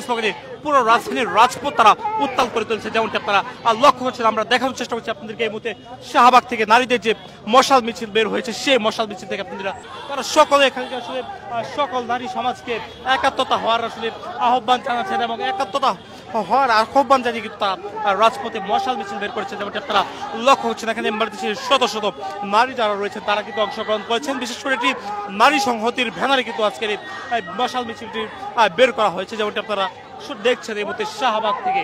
স্লোগানে পুরো রাজধানীর রাজপথ তারা উত্তাল করে তুলছে, যেমনটি আপনারা লক্ষ্য করছেন। আমরা দেখানোর চেষ্টা করছি আপনাদেরকে এই মুহূর্তে শাহবাগ থেকে নারীদের যে মশাল মিছিল বের হয়েছে, সেই মশাল মিছিল থেকে আপনারা তারা সকলে এখানে আসলে সকল নারী সমাজকে একাত্মতা হওয়ার আসলে আহ্বান জানাচ্ছেন এবং একাত্মতা হওয়ার আহ্বান জানিয়ে কিন্তু তারা রাজপথে মশাল মিছিল বের করেছে, যেমনটি আপনারা লক্ষ্য করছেন। এখানে বাংলাদেশের শত শত নারী যারা রয়েছেন তারা কিন্তু অংশগ্রহণ করেছেন। বিশেষ করে এটি নারী সংহতির ব্যানারে কিন্তু আজকের এই মশাল মিছিলটি বের করা হয়েছে, যেমনটি আপনারা দেখছেন এই মুহূর্তে শাহবাগ থেকে।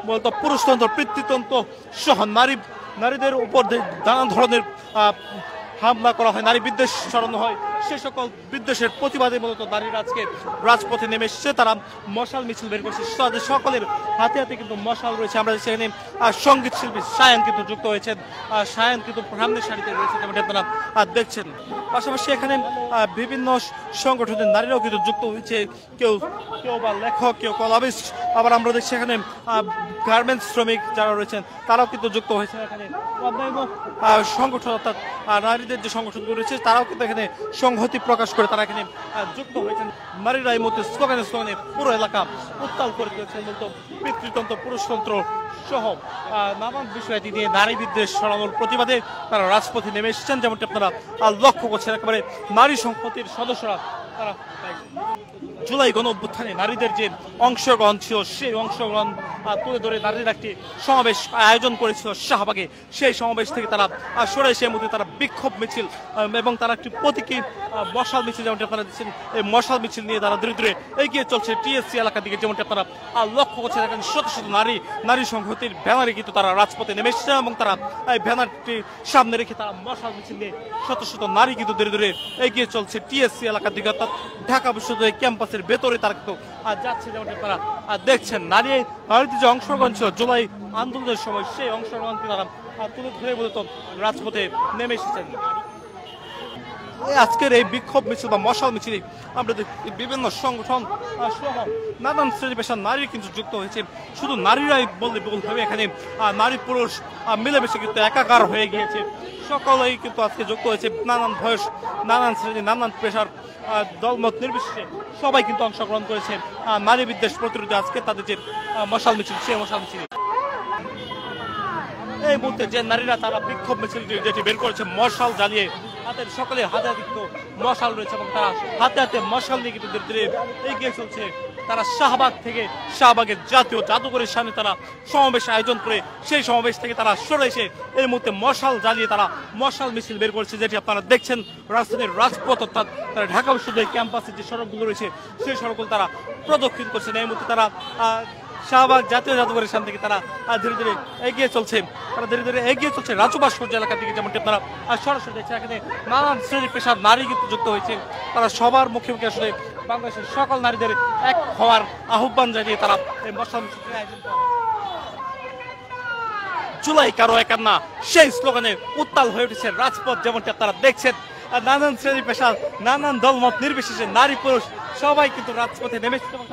বলতো পুরুষতন্ত্র, পিতৃতন্ত্র সহ নারীদের উপর নানা ধরনের হামলা করা হয়, নারী বিদ্বেষ ছড়ানো হয়, সে সকল বিদ্বেষের প্রতিবাদে মূলত নারীরা আজকে রাজপথে নেমে এসেছে। তারা মশাল মিছিল বের করছে, তাদের সকলের হাতে হাতে কিন্তু মশাল রয়েছে। আমরা সেখানে সঙ্গীত শিল্পী সায়ান কিন্তু যুক্ত হয়েছেন, সায়ান কিন্তু সামনের সারিতে রয়েছে, যেমনটি আপনারা দেখছেন। পাশাপাশি এখানে বিভিন্ন সংগঠনের নারীরাও কিন্তু যুক্ত হয়েছে, কেউ বা লেখক, কেউ কলামিস্ট, আবার আমরা দেখছি এখানে গার্মেন্টস শ্রমিক যারা রয়েছেন তারাও কিন্তু যুক্ত হয়েছে। এখানে অন্যান্য সংগঠন অর্থাৎ নারীদের যে সংগঠনগুলো রয়েছে তারাও কিন্তু এখানে সংহতি প্রকাশ করে তারা এখানে যুক্ত হয়েছেন। নারীরা এই মুহূর্তে স্লোগানে পুরো এলাকা উত্তাল করে তুলেছেন। বলতো পিতৃতন্ত্র, পুরুষতন্ত্র সহ নানান বিষয়টি নিয়ে নারী বিদ্বেষ ছড়ানোর প্রতিবাদে তারা রাজপথে নেমে এসেছেন, যেমনটি আপনারা লক্ষ্য করছেন। একেবারে নারী সংহতির সদস্যরা তারা জুলাই গণ অভ্যুত্থানে নারীদের যে অংশগ্রহণ ছিল সেই অংশগ্রহণ তুলে ধরে নারীরা একটি সমাবেশ আয়োজন করেছিল শাহবাগে। সেই সমাবেশ থেকে তারা সরে এসে মধ্যে তারা বিক্ষোভ মিছিল এবং তারা একটি প্রতীকী মশাল মিছিল, যেমনটি আপনারা দেখছেন, এই মশাল মিছিল নিয়ে তারা ধীরে ধীরে এগিয়ে চলছে টিএসসি এলাকার দিকে, যেমনটি আপনারা লক্ষ্য করছেন। এখানে শত শত নারী সংহতির ব্যানারে কিন্তু তারা রাজপথে নেমে এসেছে এবং তারা এই ব্যানারটি সামনে রেখে তারা মশাল মিছিল নিয়ে শত শত নারী কিন্তু ধীরে ধীরে এগিয়ে চলছে টিএসসি এলাকার দিকে, অর্থাৎ ঢাকা বিশ্ববিদ্যালয় ক্যাম্পাসের ভেতরে তারা কিন্তু যাচ্ছে, যেমনটি আপনারা দেখছেন। নারীদের যে অংশগ্রহণ ছিল জুলাই আন্দোলনের সময় সেই অংশগ্রহণকে তারা তুলে ধরে মূলত রাজপথে নেমে এসেছেন। আজকের এই বিক্ষোভ মিছিল বা মশাল মিছিলে আমরা বিভিন্ন সংগঠন সহ নানান শ্রেণী পেশার নারী কিন্তু যুক্ত হয়েছে। শুধু নারীরাই বললে ভুল হবে, এখানে নারী পুরুষ মিলেমিশে কিন্তু একাকার হয়ে গিয়েছে। সকলেই কিন্তু আজকে যুক্ত হয়েছে, নানান বয়স, নানান শ্রেণী, নানান পেশার দলমত নির্বিশেষে সবাই কিন্তু অংশগ্রহণ করেছে নারী বিদ্বেষ প্রতিরোধে আজকে তাদের যে মশাল মিছিল, সেই মশাল মিছিল। এই মুহূর্তে যে নারীরা তারা বিক্ষোভ মিছিল যেটি বের করেছে মশাল জ্বালিয়ে, হাতের সকলে হাতে কিন্তু মশাল রয়েছে এবং তারা হাতে হাতে মশাল নিয়ে কিন্তু ধীরে ধীরে এগিয়ে চলছে। তারা শাহবাগ থেকে শাহবাগের জাতীয় জাদুঘরের সামনে তারা সমাবেশ আয়োজন করে সেই সমাবেশ থেকে তারা সরে এসে এই মুহূর্তে মশাল জ্বালিয়ে তারা মশাল মিছিল বের করেছে, যেটি আপনারা দেখছেন রাজধানীর রাজপথ অর্থাৎ তারা ঢাকা বিশ্ববিদ্যালয় ক্যাম্পাসের যে সড়কগুলো রয়েছে সেই সড়কগুলো তারা প্রদক্ষিণ করছেন। এই মুহূর্তে তারা শাহবাগ জাতীয় জাদুঘরের সামনে থেকে তারা ধীরে ধীরে এগিয়ে চলছে, রাজু ভাস্কর্য এলাকার দিকে, যেমনটি আপনারা সরাসরি দেখছেন। এখানে নানান শ্রেণী পেশার নারী কিন্তু যুক্ত হয়েছে, তারা সবার মুখে মুখে আসলে বাংলাদেশের সকল নারীদের এক হওয়ার আহ্বান জানিয়ে তারা এই মশাল মিছিল আয়োজন করে। জুলাই কারো একার না, সেই স্লোগানে উত্তাল হয়ে উঠেছে রাজপথ, যেমনটি আপনারা দেখছেন। নানান শ্রেণী পেশার, নানান দলমত নির্বিশেষে নারী পুরুষ সবাই কিন্তু রাজপথে নেমেছে এবং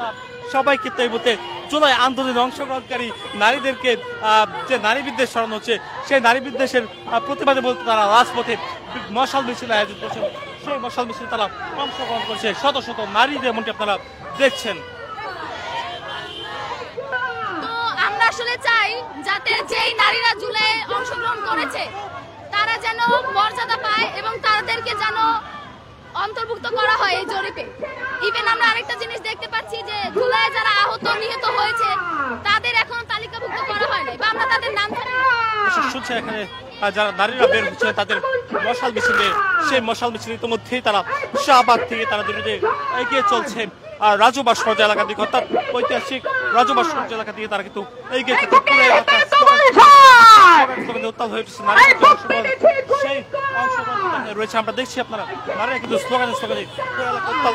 সবাই কিন্তু এই মুহূর্তে জুলাই আন্দোলনে অংশগ্রহণকারী নারীদেরকে যে নারী বিদ্বেষ ছড়ানো হচ্ছে সেই নারী বিদ্বেষের প্রতিবাদে বলতে তারা রাজপথে মশাল মিছিল আয়োজন করছেন। সেই মশাল মিছিল তারা অংশগ্রহণ করছে শত শত নারী, যেমনটি আপনারা দেখছেন। আমরা আসলে চাই যাতে যেই নারীরা জুলাই অংশগ্রহণ করেছে তারা যেন মর্যাদা পায় এবং তাদেরকে যেন অন্তর্ভুক্ত করা হয় এই জরিপে। ইভেন আমরা আরেকটা জিনিস দেখতে পাচ্ছি যে জুলাই যারা আহত নিহত হয়েছে তাদের এখনো তালিকাভুক্ত করা হয় নাই বা আমরা তাদের নাম শুনছে। এখানে যারা নারীরা বের হচ্ছে তাদের মশাল মিছিলে, সেই মশাল মিছিল ইতিমধ্যেই তারা শাহবাগ থেকে তারা ধীরে ধীরে এগিয়ে চলছে রাজু ভাস্কর্য এলাকার দিকে, অর্থাৎ ঐতিহাসিক রাজু ভাস্কর্য এলাকা দিকে তারা কিন্তু এগিয়ে উত্তাল হয়ে উঠেছে। সেই অংশগ্রহণ রয়েছে, আমরা দেখছি আপনারা নারীরা কিন্তু স্লোগানে উত্তাল